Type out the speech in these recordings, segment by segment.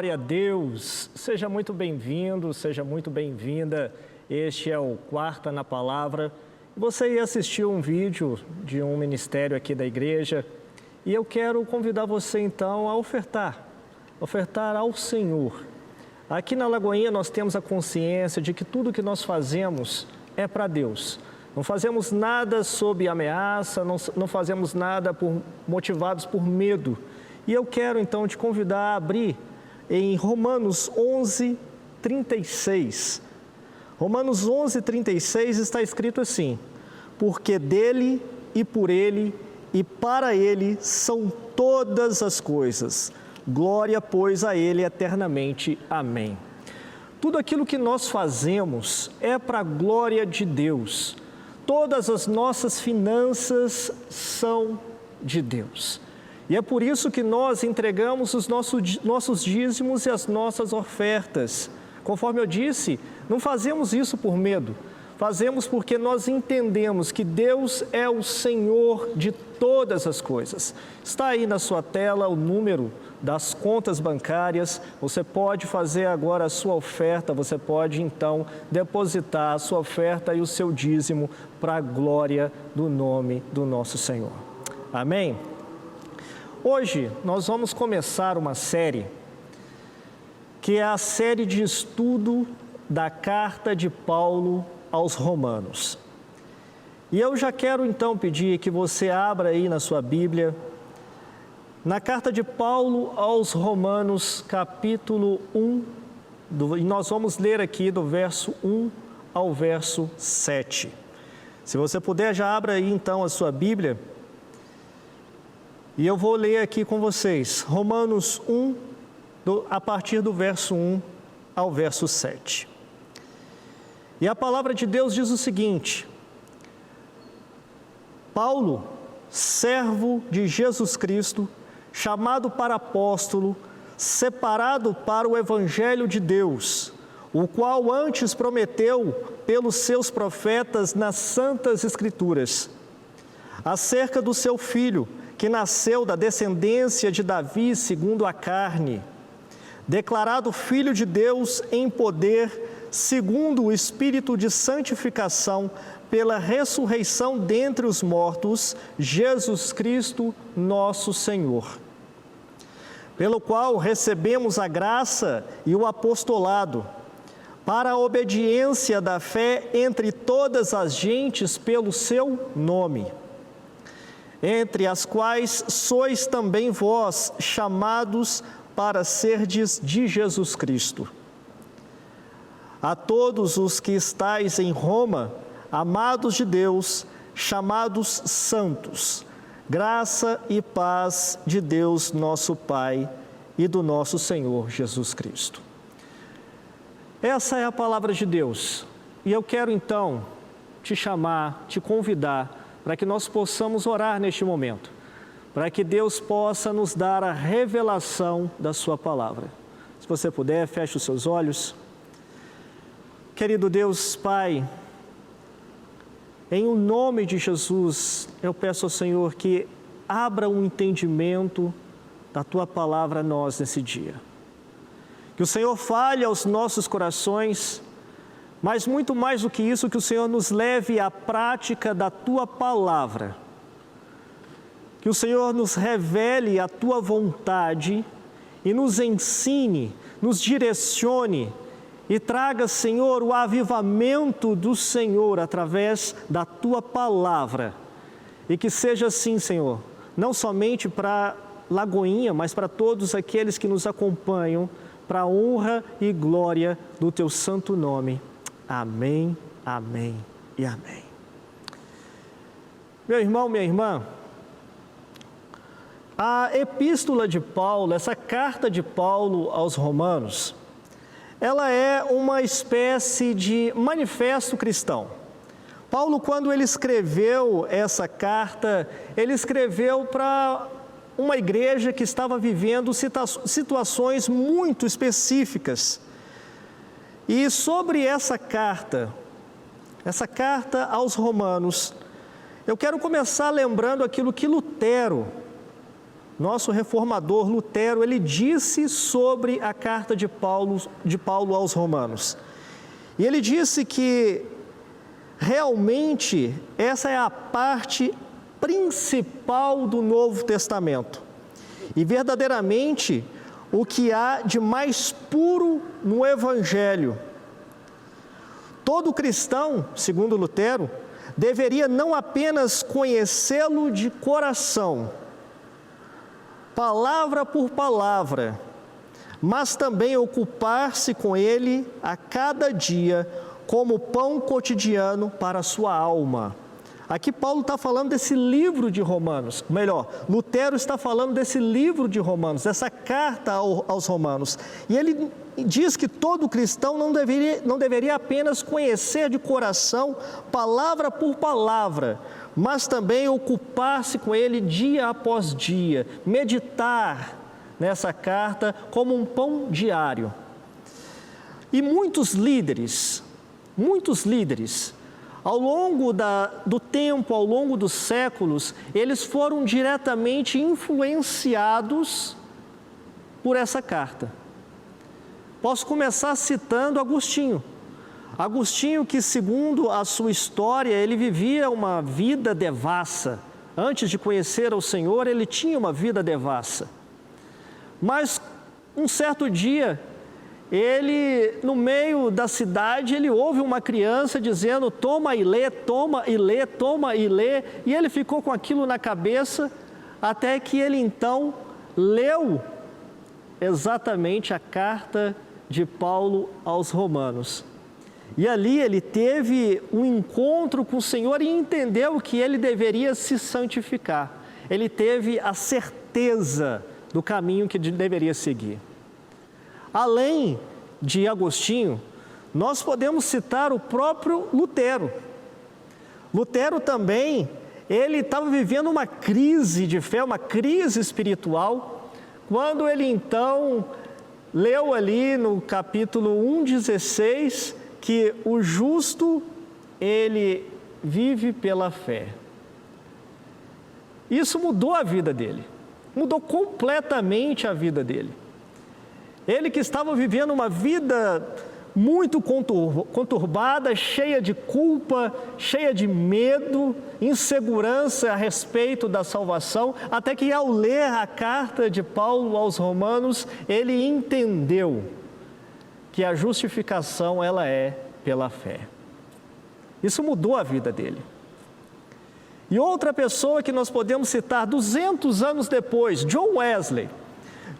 Glória a Deus! Seja muito bem-vindo, seja muito bem-vinda. Este é o Quarta na Palavra. Você ia assistir um vídeo de um ministério aqui da igreja e eu quero convidar você então a ofertar ao Senhor. Aqui na Lagoinha nós temos a consciência de que tudo que nós fazemos é para Deus. Não fazemos nada sob ameaça, não fazemos nada motivados por medo. E eu quero então te convidar a abrir em Romanos 11, 36. Romanos 11, 36 está escrito assim: porque dele e por ele e para ele são todas as coisas. Glória, pois, a ele eternamente. Amém. Tudo aquilo que nós fazemos é para a glória de Deus. Todas as nossas finanças são de Deus. E é por isso que nós entregamos os nossos dízimos e as nossas ofertas. Conforme eu disse, não fazemos isso por medo. Fazemos porque nós entendemos que Deus é o Senhor de todas as coisas. Está aí na sua tela o número das contas bancárias. Você pode fazer agora a sua oferta, você pode então depositar a sua oferta e o seu dízimo para a glória do nome do nosso Senhor. Amém? Hoje nós vamos começar uma série, que é a série de estudo da carta de Paulo aos Romanos. E eu já quero então pedir que você abra aí na sua Bíblia, na carta de Paulo aos Romanos, capítulo 1, e nós vamos ler aqui do verso 1 ao verso 7. Se você puder, já abra aí então a sua Bíblia. E eu vou ler aqui com vocês, Romanos 1, a partir do verso 1 ao verso 7. E a palavra de Deus diz o seguinte: Paulo, servo de Jesus Cristo, chamado para apóstolo, separado para o Evangelho de Deus, o qual antes prometeu pelos seus profetas nas Santas Escrituras, acerca do seu Filho, que nasceu da descendência de Davi segundo a carne, declarado Filho de Deus em poder, segundo o Espírito de santificação, pela ressurreição dentre os mortos, Jesus Cristo, nosso Senhor, pelo qual recebemos a graça e o apostolado, para a obediência da fé entre todas as gentes pelo seu nome, entre as quais sois também vós chamados para serdes de Jesus Cristo. A todos os que estáis em Roma, amados de Deus, chamados santos, graça e paz de Deus nosso Pai e do nosso Senhor Jesus Cristo. Essa é a palavra de Deus, e eu quero então te chamar, te convidar, para que nós possamos orar neste momento, para que Deus possa nos dar a revelação da sua palavra. Se você puder, feche os seus olhos. Querido Deus, Pai, em o nome de Jesus, eu peço ao Senhor que abra um entendimento da Tua palavra a nós nesse dia. Que o Senhor fale aos nossos corações, mas muito mais do que isso, que o Senhor nos leve à prática da Tua palavra. Que o Senhor nos revele a Tua vontade e nos ensine, nos direcione e traga, Senhor, o avivamento do Senhor através da Tua palavra. E que seja assim, Senhor, não somente para Lagoinha, mas para todos aqueles que nos acompanham, para a honra e glória do Teu santo nome. Amém, amém e amém. Meu irmão, minha irmã, a epístola de Paulo, essa carta de Paulo aos Romanos, ela é uma espécie de manifesto cristão. Paulo, quando ele escreveu essa carta, ele escreveu para uma igreja que estava vivendo situações muito específicas. E sobre essa carta aos Romanos, eu quero começar lembrando aquilo que Lutero nosso reformador Lutero, ele disse sobre a carta de Paulo aos Romanos. E ele disse que realmente essa é a parte principal do Novo Testamento. E verdadeiramente o que há de mais puro no Evangelho. Todo cristão, segundo Lutero, deveria não apenas conhecê-lo de coração, palavra por palavra, mas também ocupar-se com ele a cada dia como pão cotidiano para a sua alma. Aqui Paulo está falando desse livro de Romanos, melhor, Lutero está falando desse livro de Romanos, dessa carta aos Romanos. E ele diz que todo cristão não deveria apenas conhecer de coração, palavra por palavra, mas também ocupar-se com ele dia após dia, meditar nessa carta como um pão diário. E muitos líderes, ao longo do tempo, ao longo dos séculos, eles foram diretamente influenciados por essa carta. Posso começar citando Agostinho. Agostinho, que segundo a sua história, ele vivia uma vida devassa. Antes de conhecer o Senhor, ele tinha uma vida devassa. Mas, um certo dia, ele, no meio da cidade, ele ouve uma criança dizendo, toma e lê, toma e lê, toma e lê. E ele ficou com aquilo na cabeça, até que ele então leu exatamente a carta de Paulo aos Romanos. E ali ele teve um encontro com o Senhor e entendeu que ele deveria se santificar. Ele teve a certeza do caminho que deveria seguir. Além de Agostinho, nós podemos citar o próprio Lutero. Lutero também, ele estava vivendo uma crise de fé, uma crise espiritual, quando ele então leu ali no capítulo 1,16, que o justo, ele vive pela fé. Isso mudou a vida dele, mudou completamente a vida dele. Ele que estava vivendo uma vida muito conturbada, cheia de culpa, cheia de medo, insegurança a respeito da salvação, até que ao ler a carta de Paulo aos Romanos, ele entendeu que a justificação ela é pela fé. Isso mudou a vida dele. E outra pessoa que nós podemos citar 200 anos depois, John Wesley.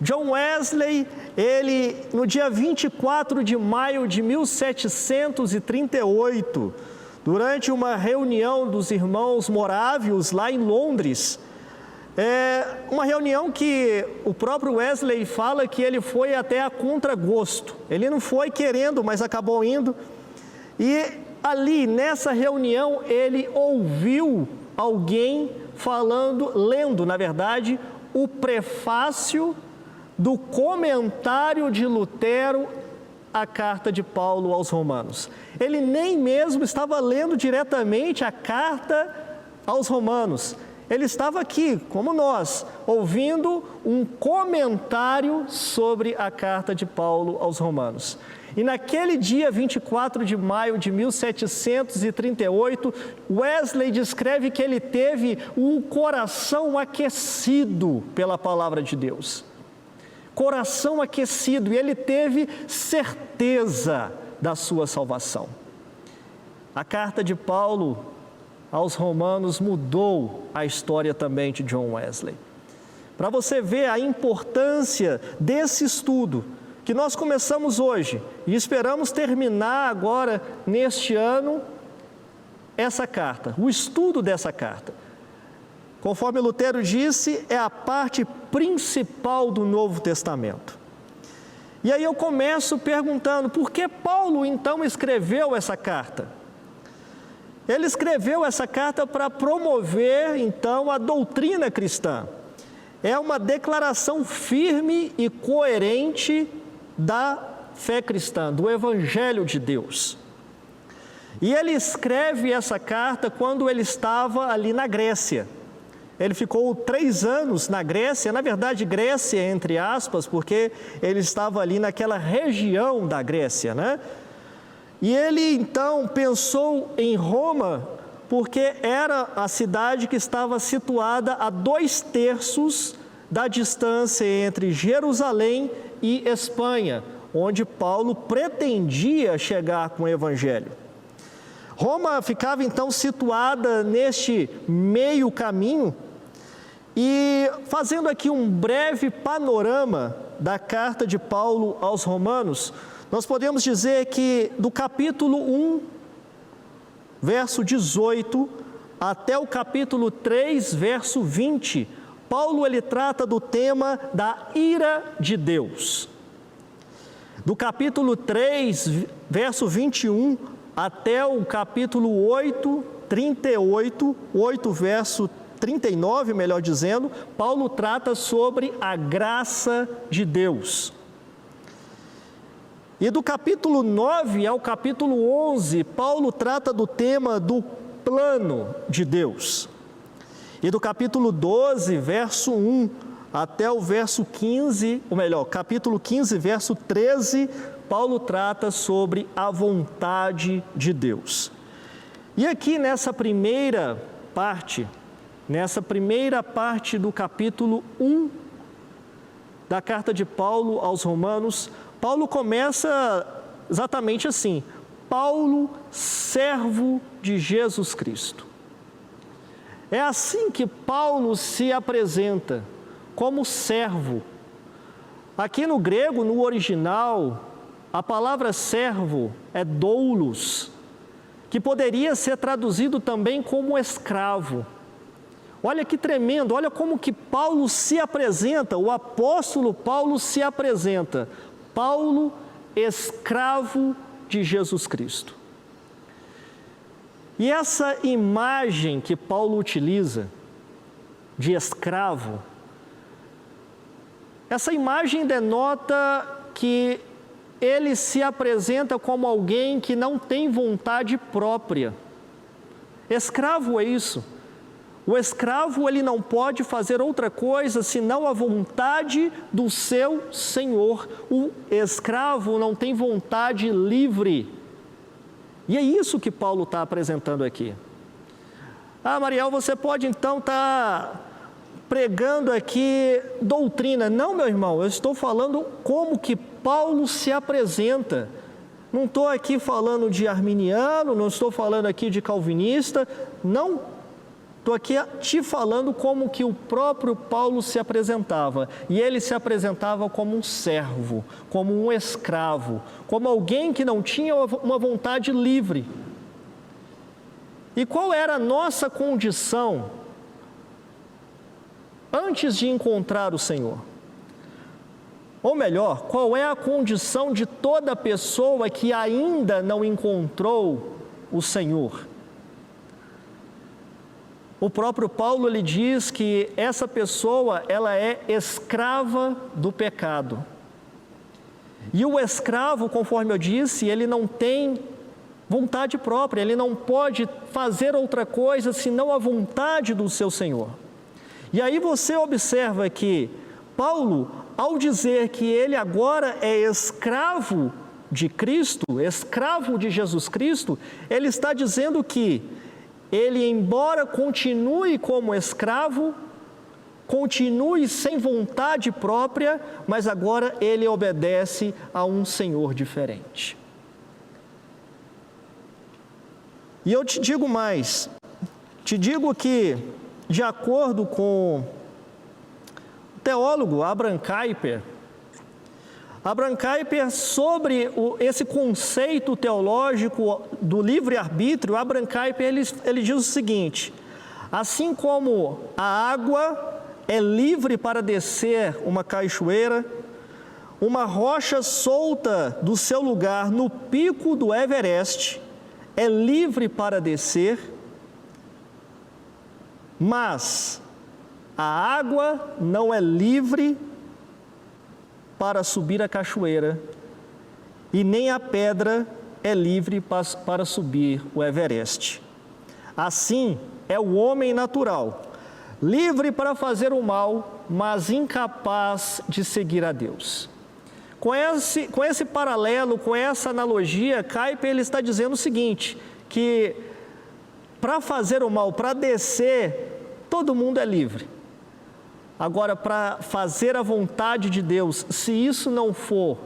John Wesley, ele no dia 24 de maio de 1738, durante uma reunião dos irmãos morávios lá em Londres, uma reunião que o próprio Wesley fala que ele foi até a contragosto. Ele não foi querendo, mas acabou indo. E ali, nessa reunião, ele ouviu alguém lendo, na verdade, o prefácio do comentário de Lutero à carta de Paulo aos Romanos. Ele nem mesmo estava lendo diretamente a carta aos Romanos. Ele estava aqui, como nós, ouvindo um comentário sobre a carta de Paulo aos Romanos. E naquele dia 24 de maio de 1738, Wesley descreve que ele teve um coração aquecido pela palavra de Deus. Coração aquecido, e ele teve certeza da sua salvação. A carta de Paulo aos Romanos mudou a história também de John Wesley. Para você ver a importância desse estudo que nós começamos hoje e esperamos terminar agora neste ano, essa carta, o estudo dessa carta. Conforme Lutero disse, é a parte principal do Novo Testamento. E aí eu começo perguntando, por que Paulo então escreveu essa carta? Ele escreveu essa carta para promover então a doutrina cristã. É uma declaração firme e coerente da fé cristã, do Evangelho de Deus. E ele escreve essa carta quando ele estava ali na Grécia. Ele ficou 3 anos na Grécia, na verdade Grécia entre aspas, porque ele estava ali naquela região da Grécia, né? E ele então pensou em Roma, porque era a cidade que estava situada a 2/3 da distância entre Jerusalém e Espanha, onde Paulo pretendia chegar com o Evangelho. Roma ficava então situada neste meio caminho, e fazendo aqui um breve panorama da carta de Paulo aos Romanos, nós podemos dizer que do capítulo 1, verso 18, até o capítulo 3, verso 20, Paulo ele trata do tema da ira de Deus. Do capítulo 3, verso 21, até o capítulo 8, 38, 8 verso 39, melhor dizendo, Paulo trata sobre a graça de Deus. E do capítulo 9 ao capítulo 11, Paulo trata do tema do plano de Deus. E do capítulo 12, verso 1, até o verso 15, ou melhor, capítulo 15, verso 13, Paulo trata sobre a vontade de Deus. E aqui nessa primeira parte do capítulo 1 da carta de Paulo aos Romanos, Paulo começa exatamente assim: Paulo, servo de Jesus Cristo. É assim que Paulo se apresenta, como servo. Aqui no grego, no original, a palavra servo é doulos, que poderia ser traduzido também como escravo. Olha que tremendo, olha como que Paulo se apresenta, o apóstolo Paulo se apresenta. Paulo, escravo de Jesus Cristo. E essa imagem que Paulo utiliza de escravo, essa imagem denota que ele se apresenta como alguém que não tem vontade própria. Escravo é isso. O escravo, ele não pode fazer outra coisa senão a vontade do seu senhor. O escravo não tem vontade livre. E é isso que Paulo está apresentando aqui. Ah, Mariel, você pode então estar pregando aqui doutrina. Não, meu irmão, eu estou falando como que Paulo se apresenta. Não estou aqui falando de arminiano, não estou falando aqui de calvinista, não. Estou aqui te falando como que o próprio Paulo se apresentava. E ele se apresentava como um servo, como um escravo, como alguém que não tinha uma vontade livre. E qual era a nossa condição antes de encontrar o Senhor? Ou melhor, qual é a condição de toda pessoa que ainda não encontrou o Senhor? O próprio Paulo, ele diz que essa pessoa, ela é escrava do pecado. E o escravo, conforme eu disse, ele não tem vontade própria, ele não pode fazer outra coisa senão a vontade do seu Senhor. E aí você observa que Paulo, ao dizer que ele agora é escravo de Cristo, escravo de Jesus Cristo, ele está dizendo que ele, embora continue como escravo, continue sem vontade própria, mas agora ele obedece a um Senhor diferente. E eu te digo mais, te digo que, de acordo com o teólogo Abraham Kuyper, sobre esse conceito teológico do livre-arbítrio, Abraham Kuyper, ele diz o seguinte: assim como a água é livre para descer uma cachoeira, uma rocha solta do seu lugar no pico do Everest é livre para descer, mas a água não é livre para subir a cachoeira, e nem a pedra é livre para subir o Everest. Assim é o homem natural. livre para fazer o mal, mas incapaz de seguir a Deus. Com esse paralelo, com essa analogia, Kuyper ele está dizendo o seguinte, que para fazer o mal, para descer, todo mundo é livre. Agora, para fazer a vontade de Deus, se isso não for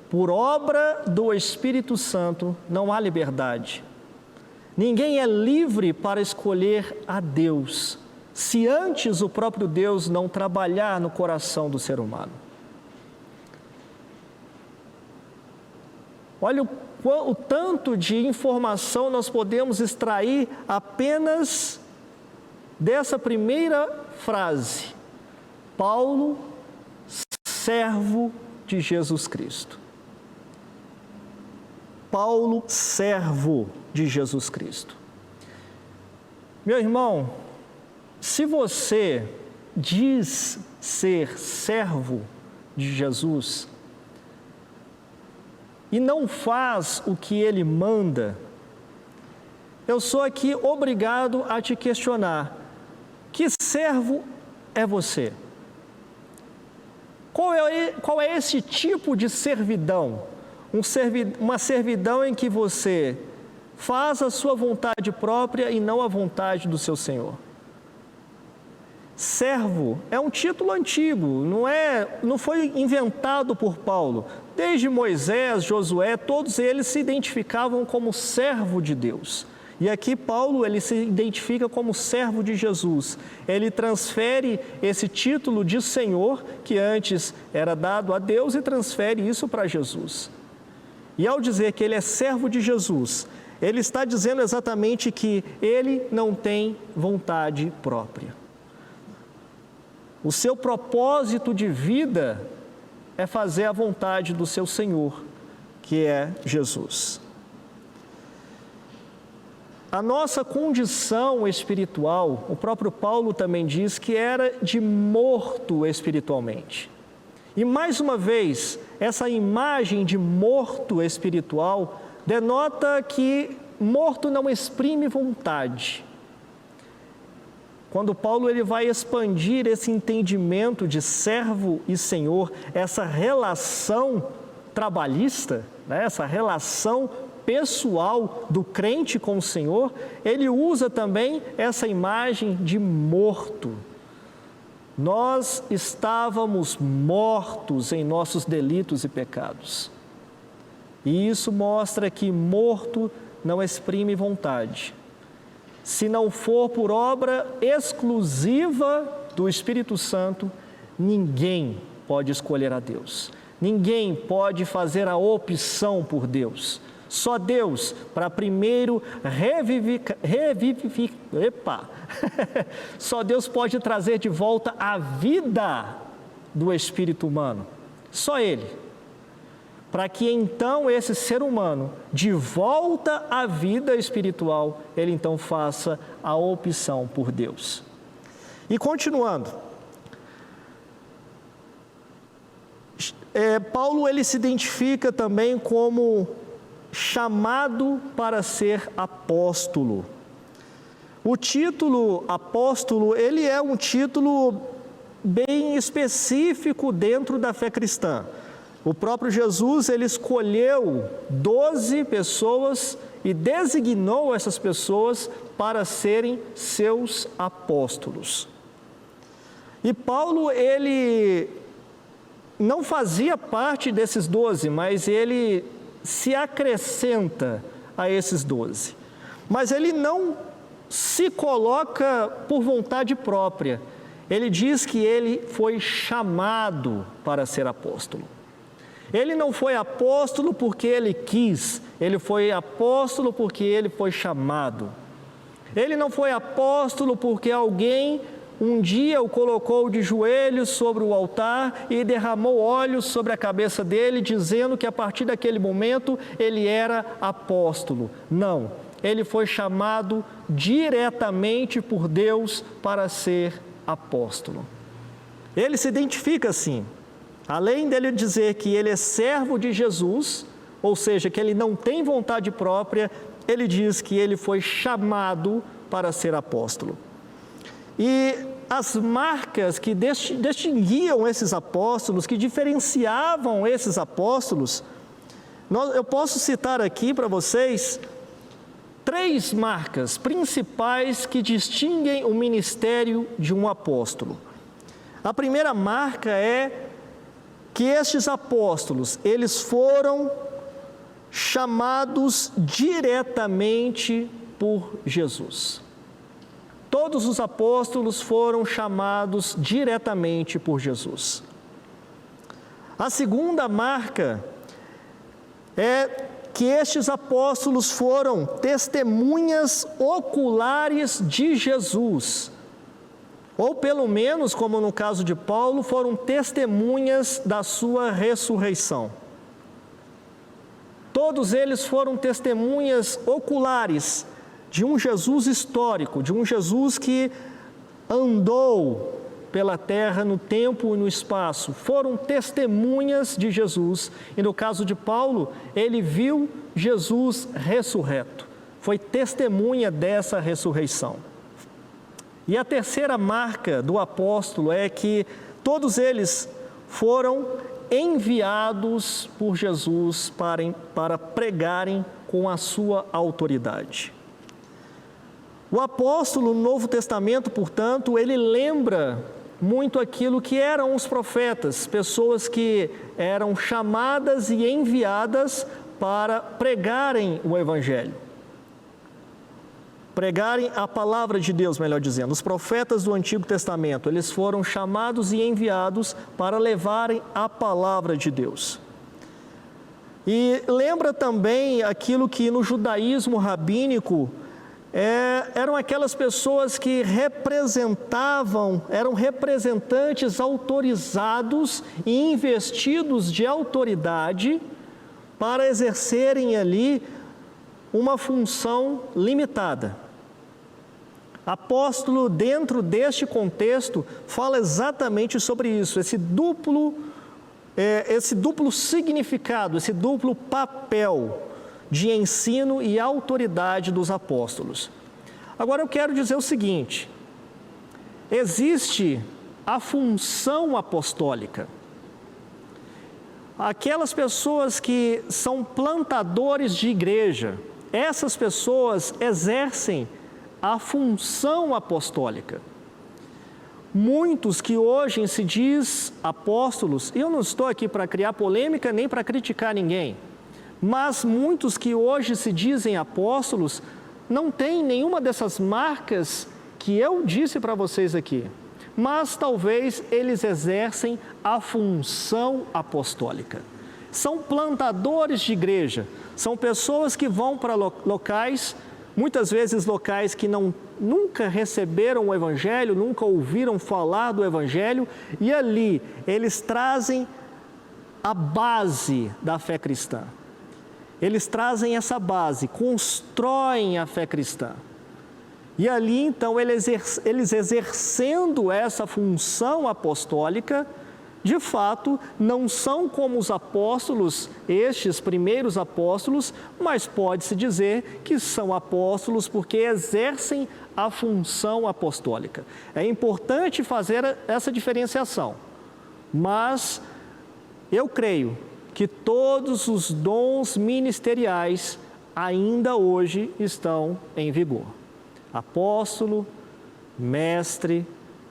por obra do Espírito Santo, não há liberdade. Ninguém é livre para escolher a Deus, se antes o próprio Deus não trabalhar no coração do ser humano. Olha o tanto de informação nós podemos extrair apenas dessa primeira frase. Paulo, servo de Jesus Cristo. Paulo, servo de Jesus Cristo. Meu irmão, se você diz ser servo de Jesus e não faz o que ele manda, eu sou aqui obrigado a te questionar: que servo é você? Qual é esse tipo de servidão? Uma servidão em que você faz a sua vontade própria e não a vontade do seu Senhor. Servo é um título antigo, não foi inventado por Paulo. Desde Moisés, Josué, todos eles se identificavam como servo de Deus. E aqui Paulo, ele se identifica como servo de Jesus. Ele transfere esse título de Senhor, que antes era dado a Deus, e transfere isso para Jesus. E ao dizer que ele é servo de Jesus, ele está dizendo exatamente que ele não tem vontade própria. O seu propósito de vida é fazer a vontade do seu Senhor, que é Jesus. A nossa condição espiritual, o próprio Paulo também diz que era de morto espiritualmente. E mais uma vez, essa imagem de morto espiritual denota que morto não exprime vontade. Quando Paulo ele vai expandir esse entendimento de servo e senhor, essa relação trabalhista, né, essa relação pessoal do crente com o Senhor, ele usa também essa imagem de morto. Nós estávamos mortos em nossos delitos e pecados. E isso mostra que morto não exprime vontade. Se não for por obra exclusiva do Espírito Santo, ninguém pode escolher a Deus. Ninguém pode fazer a opção por Deus. Só Deus, para primeiro Só Deus pode trazer de volta a vida do espírito humano. Só Ele. Para que então esse ser humano, de volta à vida espiritual, ele então faça a opção por Deus. E continuando, Paulo ele se identifica também como chamado para ser apóstolo. O título apóstolo, ele é um título bem específico dentro da fé cristã. O próprio Jesus, ele escolheu 12 pessoas e designou essas pessoas para serem seus apóstolos. E Paulo, ele não fazia parte desses 12, mas ele se acrescenta a esses 12. Mas ele não se coloca por vontade própria. Ele diz que ele foi chamado para ser apóstolo. Ele não foi apóstolo porque ele quis, ele foi apóstolo porque ele foi chamado. Ele não foi apóstolo porque alguém um dia o colocou de joelhos sobre o altar e derramou óleos sobre a cabeça dele, dizendo que a partir daquele momento ele era apóstolo. Não, ele foi chamado diretamente por Deus para ser apóstolo. Ele se identifica assim. Além dele dizer que ele é servo de Jesus, ou seja, que ele não tem vontade própria, ele diz que ele foi chamado para ser apóstolo. E as marcas que distinguiam esses apóstolos, que diferenciavam esses apóstolos, eu posso citar aqui para vocês 3 marcas principais que distinguem o ministério de um apóstolo. A primeira marca é que estes apóstolos, eles foram chamados diretamente por Jesus. Todos os apóstolos foram chamados diretamente por Jesus. A segunda marca é que estes apóstolos foram testemunhas oculares de Jesus, ou pelo menos, como no caso de Paulo, foram testemunhas da sua ressurreição. Todos eles foram testemunhas oculares de um Jesus histórico, de um Jesus que andou pela terra no tempo e no espaço. Foram testemunhas de Jesus. E no caso de Paulo, ele viu Jesus ressurreto. Foi testemunha dessa ressurreição. E a terceira marca do apóstolo é que todos eles foram enviados por Jesus para pregarem com a sua autoridade. O apóstolo no Novo Testamento, portanto, ele lembra muito aquilo que eram os profetas, pessoas que eram chamadas e enviadas para pregarem o Evangelho. Pregarem a palavra de Deus, melhor dizendo. Os profetas do Antigo Testamento, eles foram chamados e enviados para levarem a palavra de Deus. E lembra também aquilo que no judaísmo rabínico eram aquelas pessoas que eram representantes autorizados e investidos de autoridade para exercerem ali uma função limitada. Apóstolo, dentro deste contexto, fala exatamente sobre isso, esse duplo significado, esse duplo papel de ensino e autoridade dos apóstolos. Agora eu quero dizer o seguinte: existe a função apostólica. Aquelas pessoas que são plantadores de igreja, essas pessoas exercem a função apostólica. Muitos que hoje se diz apóstolos, e eu não estou aqui para criar polêmica nem para criticar ninguém, mas muitos que hoje se dizem apóstolos não têm nenhuma dessas marcas que eu disse para vocês aqui, mas talvez eles exercem a função apostólica. São plantadores de igreja, são pessoas que vão para locais, muitas vezes locais que nunca receberam o Evangelho, nunca ouviram falar do Evangelho, e ali eles trazem a base da fé cristã. Eles trazem essa base, constroem a fé cristã. E ali, então, eles exercendo essa função apostólica, de fato, não são como os apóstolos, estes primeiros apóstolos, mas pode-se dizer que são apóstolos porque exercem a função apostólica. É importante fazer essa diferenciação, mas eu creio que todos os dons ministeriais ainda hoje estão em vigor. Apóstolo, mestre,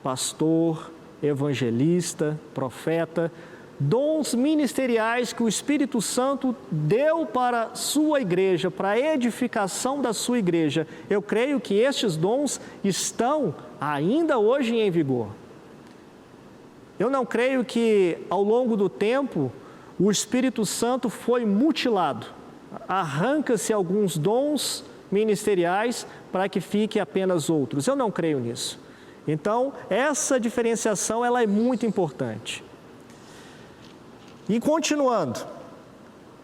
pastor, evangelista, profeta, dons ministeriais que o Espírito Santo deu para a sua igreja, para a edificação da sua igreja. Eu creio que estes dons estão ainda hoje em vigor. Eu não creio que ao longo do tempo o Espírito Santo foi mutilado. Arranca-se alguns dons ministeriais para que fique apenas outros. Eu não creio nisso. Então, essa diferenciação ela é muito importante. E continuando,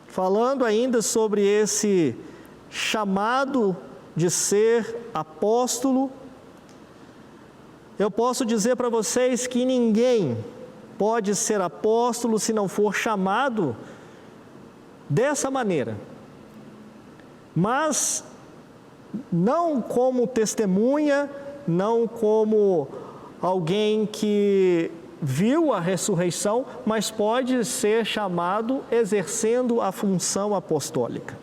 falando ainda sobre esse chamado de ser apóstolo, eu posso dizer para vocês que ninguém pode ser apóstolo se não for chamado dessa maneira. Mas não como testemunha, não como alguém que viu a ressurreição, mas pode ser chamado exercendo a função apostólica.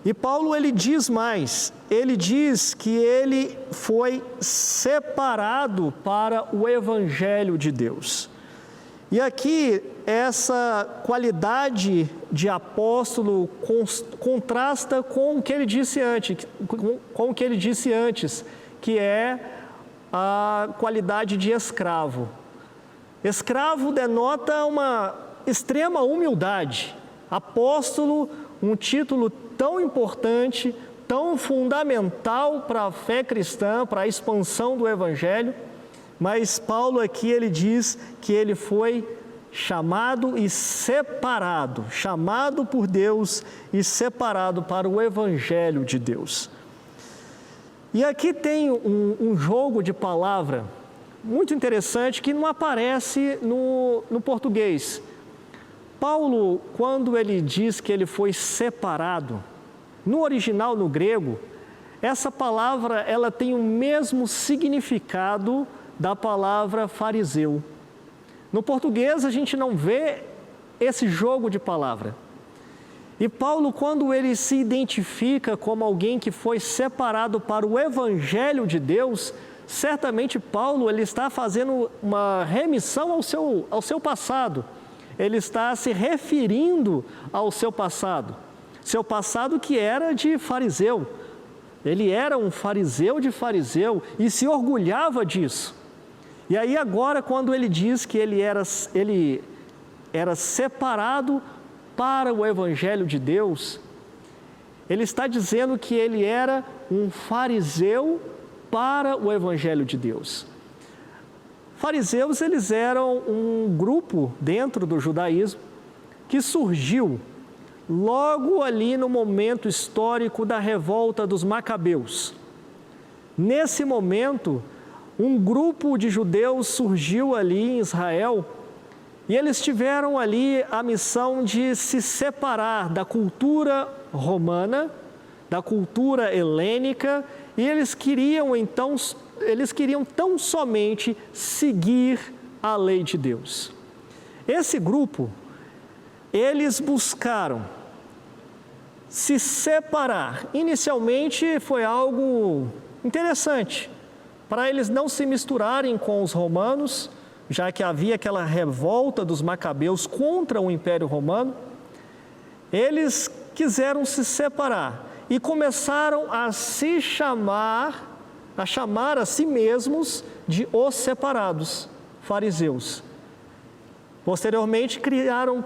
E Paulo, ele diz mais, ele diz que ele foi separado para o Evangelho de Deus. E aqui, essa qualidade de apóstolo contrasta com o que ele disse antes, que é a qualidade de escravo. Escravo denota uma extrema humildade. Apóstolo, um título tão importante, tão fundamental para a fé cristã, para a expansão do Evangelho, mas Paulo aqui ele diz que ele foi chamado e separado, chamado por Deus e separado para o Evangelho de Deus. E aqui tem um jogo de palavra muito interessante que não aparece no português. Paulo, quando ele diz que ele foi separado, no original, no grego, essa palavra ela tem o mesmo significado da palavra fariseu. No português, a gente não vê esse jogo de palavra. E Paulo, quando ele se identifica como alguém que foi separado para o Evangelho de Deus, certamente Paulo ele está fazendo uma remissão ao seu passado. Ele está se referindo ao seu passado que era de fariseu. Ele era um fariseu de fariseu e se orgulhava disso. E aí agora, quando ele diz que ele era separado para o Evangelho de Deus, ele está dizendo que ele era um fariseu para o Evangelho de Deus. Fariseus, eles eram um grupo dentro do judaísmo que surgiu logo ali no momento histórico da revolta dos Macabeus. Nesse momento, um grupo de judeus surgiu ali em Israel e eles tiveram ali a missão de se separar da cultura romana, da cultura helênica, e eles queriam tão somente seguir a lei de Deus. Esse grupo, eles buscaram se separar. Inicialmente foi algo interessante, para eles não se misturarem com os romanos, já que havia aquela revolta dos Macabeus contra o Império Romano. Eles quiseram se separar e começaram a chamar a si mesmos de os separados, fariseus. Posteriormente, criaram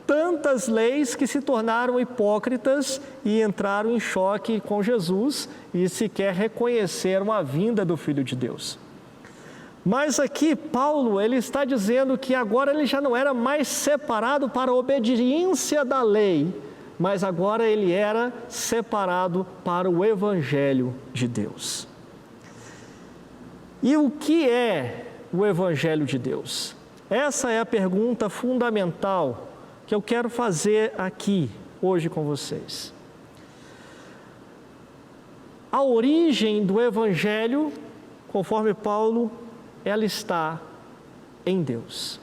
tantas leis que se tornaram hipócritas e entraram em choque com Jesus e sequer reconheceram a vinda do Filho de Deus. Mas aqui Paulo, ele está dizendo que agora ele já não era mais separado para a obediência da lei, mas agora ele era separado para o Evangelho de Deus. E o que é o Evangelho de Deus? Essa é a pergunta fundamental que eu quero fazer aqui, hoje com vocês. A origem do Evangelho, conforme Paulo, ela está em Deus.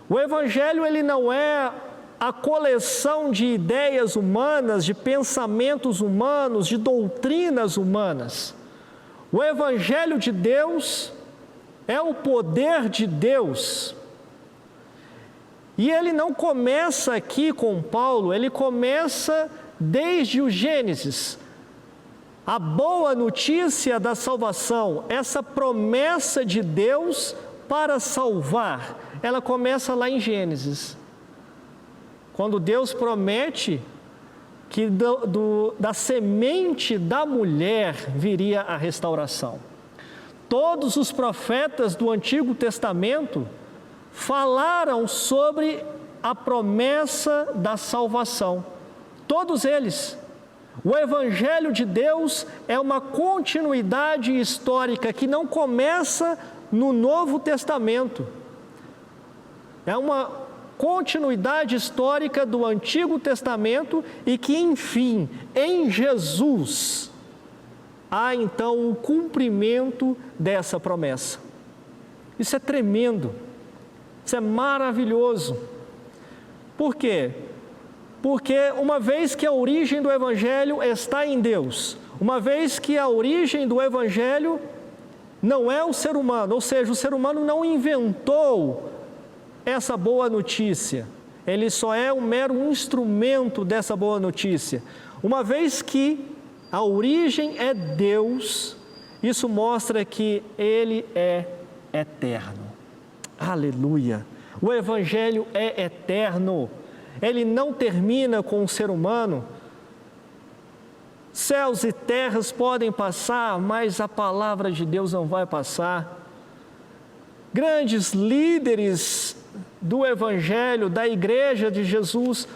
O Evangelho, ele não é a coleção de ideias humanas, de pensamentos humanos, de doutrinas humanas. O Evangelho de Deus é o poder de Deus. E ele não começa aqui com Paulo, ele começa desde o Gênesis. A boa notícia da salvação, essa promessa de Deus para salvar, ela começa lá em Gênesis. Quando Deus promete que da semente da mulher viria a restauração. Todos os profetas do Antigo Testamento falaram sobre a promessa da salvação. Todos eles. O Evangelho de Deus é uma continuidade histórica que não começa no Novo Testamento. É uma continuidade histórica do Antigo Testamento e que, enfim, em Jesus, há então o cumprimento dessa promessa. Isso é tremendo, isso é maravilhoso. Por quê? Porque uma vez que a origem do Evangelho está em Deus, uma vez que a origem do Evangelho não é o ser humano, ou seja, o ser humano não inventou essa boa notícia, ele só é um mero instrumento dessa boa notícia. Uma vez que a origem é Deus, isso mostra que Ele é eterno. Aleluia! O Evangelho é eterno, ele não termina com o ser humano. Céus e terras podem passar, mas a palavra de Deus não vai passar. Grandes líderes do Evangelho, da Igreja de Jesus,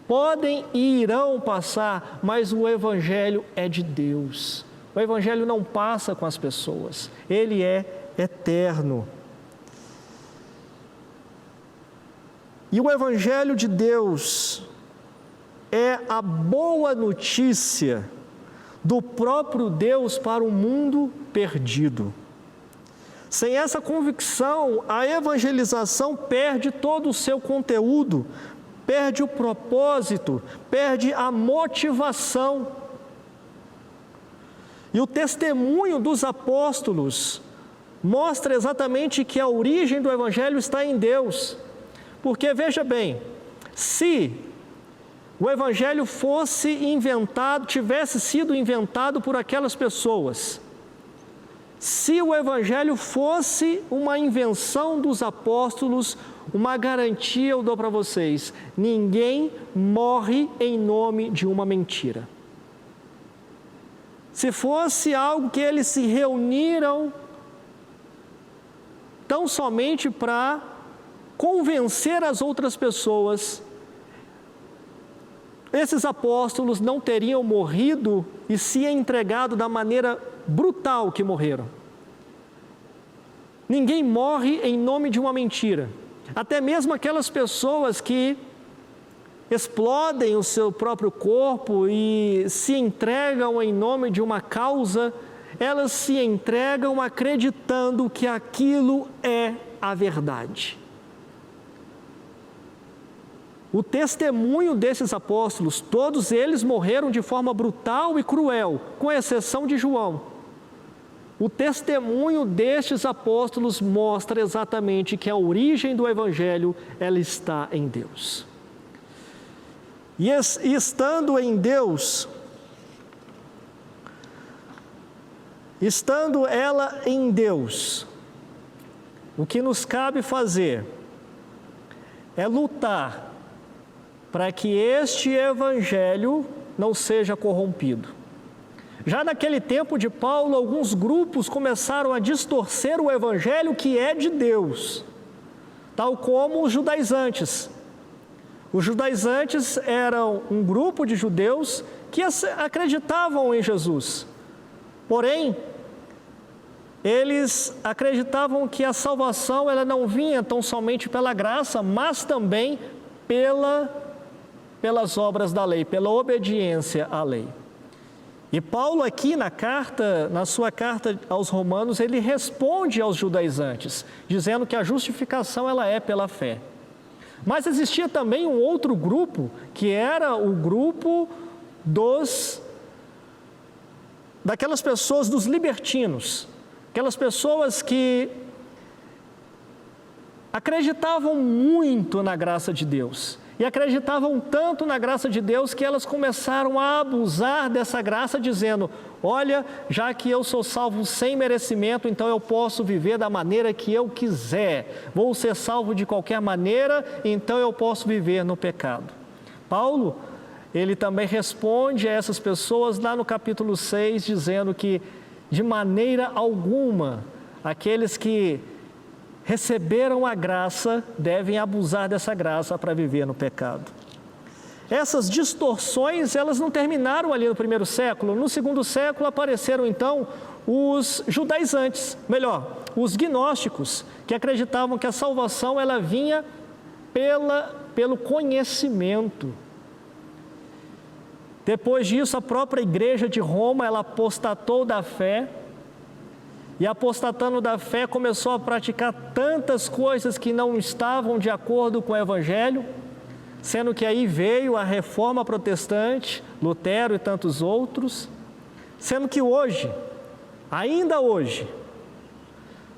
podem e irão passar, mas o Evangelho é de Deus. O Evangelho não passa com as pessoas, ele é eterno. E o Evangelho de Deus é a boa notícia do próprio Deus para o mundo perdido. Sem essa convicção, a evangelização perde todo o seu conteúdo, perde o propósito, perde a motivação. E o testemunho dos apóstolos mostra exatamente que a origem do Evangelho está em Deus. Porque, veja bem, se o Evangelho fosse inventado, tivesse sido inventado por aquelas pessoas, se o Evangelho fosse uma invenção dos apóstolos, uma garantia eu dou para vocês: ninguém morre em nome de uma mentira. Se fosse algo que eles se reuniram tão somente para convencer as outras pessoas, esses apóstolos não teriam morrido e se entregado da maneira brutal que morreram. Ninguém morre em nome de uma mentira. Até mesmo aquelas pessoas que explodem o seu próprio corpo e se entregam em nome de uma causa, elas se entregam acreditando que aquilo é a verdade. O testemunho desses apóstolos, todos eles morreram de forma brutal e cruel, com exceção de João. O testemunho destes apóstolos mostra exatamente que a origem do Evangelho, ela está em Deus. E estando em Deus, estando ela em Deus, o que nos cabe fazer é lutar para que este Evangelho não seja corrompido. Já naquele tempo de Paulo, alguns grupos começaram a distorcer o Evangelho que é de Deus, tal como os judaizantes. Os judaizantes eram um grupo de judeus que acreditavam em Jesus. Porém, eles acreditavam que a salvação ela não vinha tão somente pela graça, mas também pelas obras da lei, pela obediência à lei. E Paulo aqui na sua carta aos Romanos, ele responde aos judaizantes, dizendo que a justificação ela é pela fé. Mas existia também um outro grupo, que era o grupo daquelas pessoas, dos libertinos, aquelas pessoas que acreditavam muito na graça de Deus. E acreditavam tanto na graça de Deus que elas começaram a abusar dessa graça, dizendo: olha, já que eu sou salvo sem merecimento, então eu posso viver da maneira que eu quiser. Vou ser salvo de qualquer maneira, então eu posso viver no pecado. Paulo, ele também responde a essas pessoas lá no capítulo 6, dizendo que de maneira alguma aqueles que receberam a graça devem abusar dessa graça para viver no pecado. Essas distorções, elas não terminaram ali no primeiro século. No segundo século apareceram então os judaizantes, melhor, os gnósticos, que acreditavam que a salvação ela vinha pelo conhecimento. Depois disso, a própria igreja de Roma, ela apostatou da fé, e apostatando da fé, começou a praticar tantas coisas que não estavam de acordo com o Evangelho, sendo que aí veio a Reforma Protestante, Lutero e tantos outros, sendo que hoje, ainda hoje,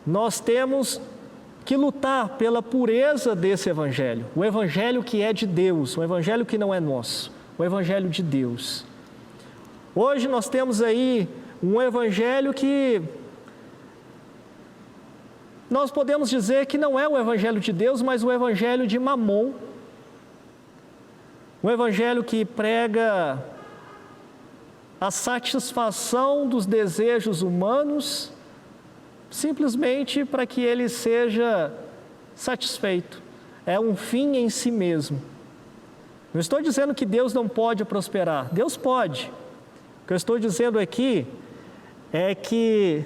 nós temos que lutar pela pureza desse Evangelho, o Evangelho que é de Deus, o Evangelho que não é nosso, o Evangelho de Deus. Hoje nós temos aí um Evangelho que nós podemos dizer que não é o Evangelho de Deus, mas o Evangelho de Mamon. Um Evangelho que prega a satisfação dos desejos humanos, simplesmente para que ele seja satisfeito. É um fim em si mesmo. Não estou dizendo que Deus não pode prosperar. Deus pode. O que eu estou dizendo aqui é que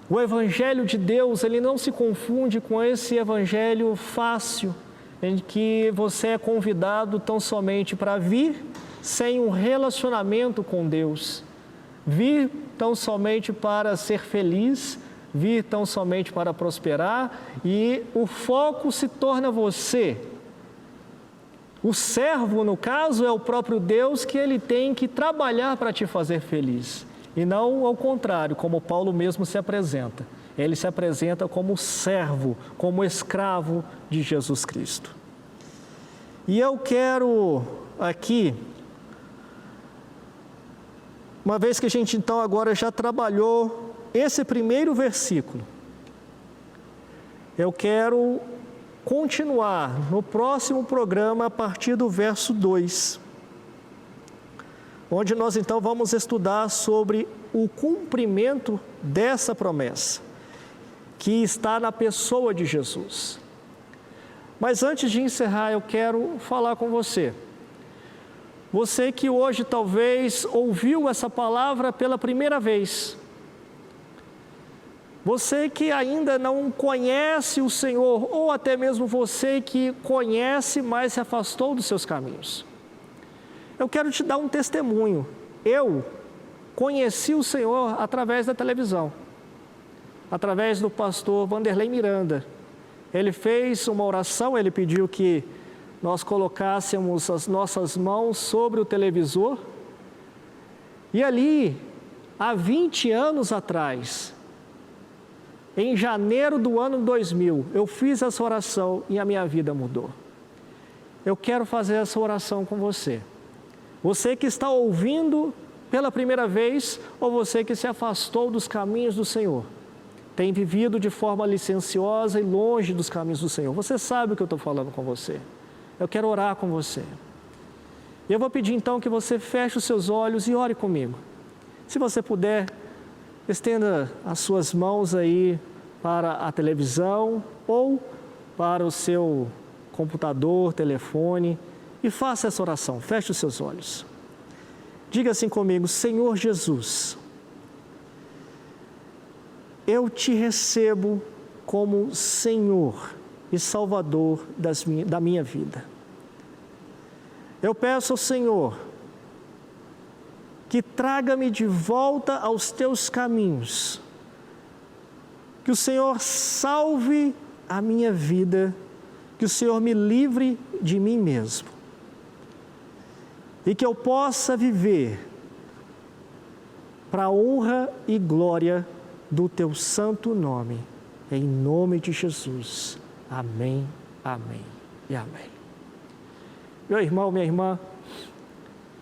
o Evangelho de Deus, ele não se confunde com esse Evangelho fácil, em que você é convidado tão somente para vir sem um relacionamento com Deus, vir tão somente para ser feliz, vir tão somente para prosperar, e o foco se torna você. O servo, no caso, é o próprio Deus, que ele tem que trabalhar para te fazer feliz, e não ao contrário, como Paulo mesmo se apresenta. Ele se apresenta como servo, como escravo de Jesus Cristo. E eu quero aqui, uma vez que a gente então agora já trabalhou esse primeiro versículo, eu quero continuar no próximo programa a partir do verso 2, onde nós então vamos estudar sobre o cumprimento dessa promessa, que está na pessoa de Jesus. Mas antes de encerrar, eu quero falar com você. Você que hoje talvez ouviu essa palavra pela primeira vez. Você que ainda não conhece o Senhor, ou até mesmo você que conhece, mas se afastou dos seus caminhos. Eu quero te dar um testemunho. Eu conheci o Senhor através da televisão, através do pastor Vanderlei Miranda. Ele fez uma oração, ele pediu que nós colocássemos as nossas mãos sobre o televisor. E ali, há 20 anos atrás, em janeiro do ano 2000, eu fiz essa oração e a minha vida mudou. Eu quero fazer essa oração com você. Você que está ouvindo pela primeira vez, ou você que se afastou dos caminhos do Senhor, tem vivido de forma licenciosa e longe dos caminhos do Senhor. Você sabe o que eu estou falando com você. Eu quero orar com você. E eu vou pedir então que você feche os seus olhos e ore comigo. Se você puder, estenda as suas mãos aí para a televisão ou para o seu computador, telefone, e faça essa oração. Feche os seus olhos. Diga assim comigo: Senhor Jesus, eu te recebo como Senhor e Salvador da minha vida. Eu peço ao Senhor que traga-me de volta aos teus caminhos, que o Senhor salve a minha vida, que o Senhor me livre de mim mesmo e que eu possa viver para a honra e glória do teu santo nome, em nome de Jesus. Amém, amém e amém. Meu irmão, minha irmã,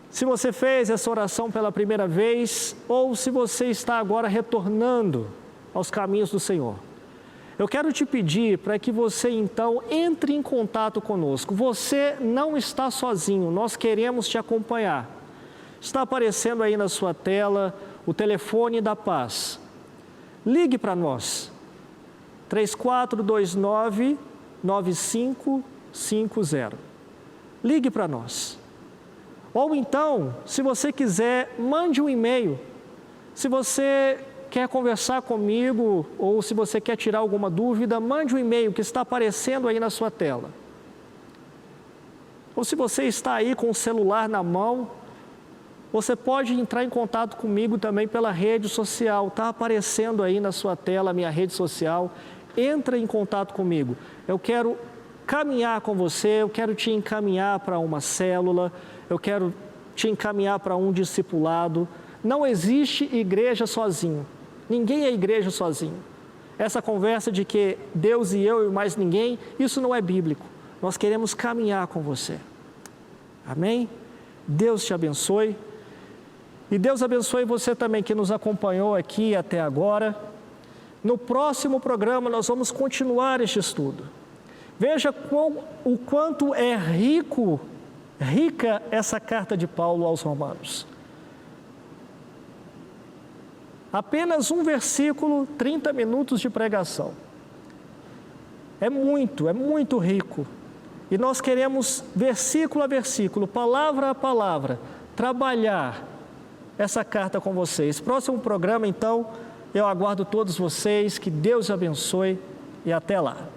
se você fez essa oração pela primeira vez, ou se você está agora retornando aos caminhos do Senhor, eu quero te pedir para que você então entre em contato conosco. Você não está sozinho, nós queremos te acompanhar. Está aparecendo aí na sua tela o telefone da paz. Ligue para nós, 3429-9550. Ligue para nós. Ou então, se você quiser, mande um e-mail. Se você quer conversar comigo ou se você quer tirar alguma dúvida, mande um e-mail que está aparecendo aí na sua tela. Ou se você está aí com o celular na mão, Você pode entrar em contato comigo também pela rede social, está aparecendo aí na sua tela a minha rede social. Entra em contato comigo. Eu quero caminhar com você, eu quero te encaminhar para uma célula, eu quero te encaminhar para um discipulado. Não existe igreja sozinho. Ninguém é igreja sozinho. Essa conversa de que Deus e eu e mais ninguém, isso não é bíblico. Nós queremos caminhar com você. Amém? Deus te abençoe. E Deus abençoe você também que nos acompanhou aqui até agora. No próximo programa nós vamos continuar este estudo. Veja o quanto é rica essa carta de Paulo aos Romanos. Apenas um versículo, 30 minutos de pregação. É muito rico. E nós queremos, versículo a versículo, palavra a palavra, trabalhar essa carta com vocês. Próximo programa, então, eu aguardo todos vocês, que Deus abençoe e até lá.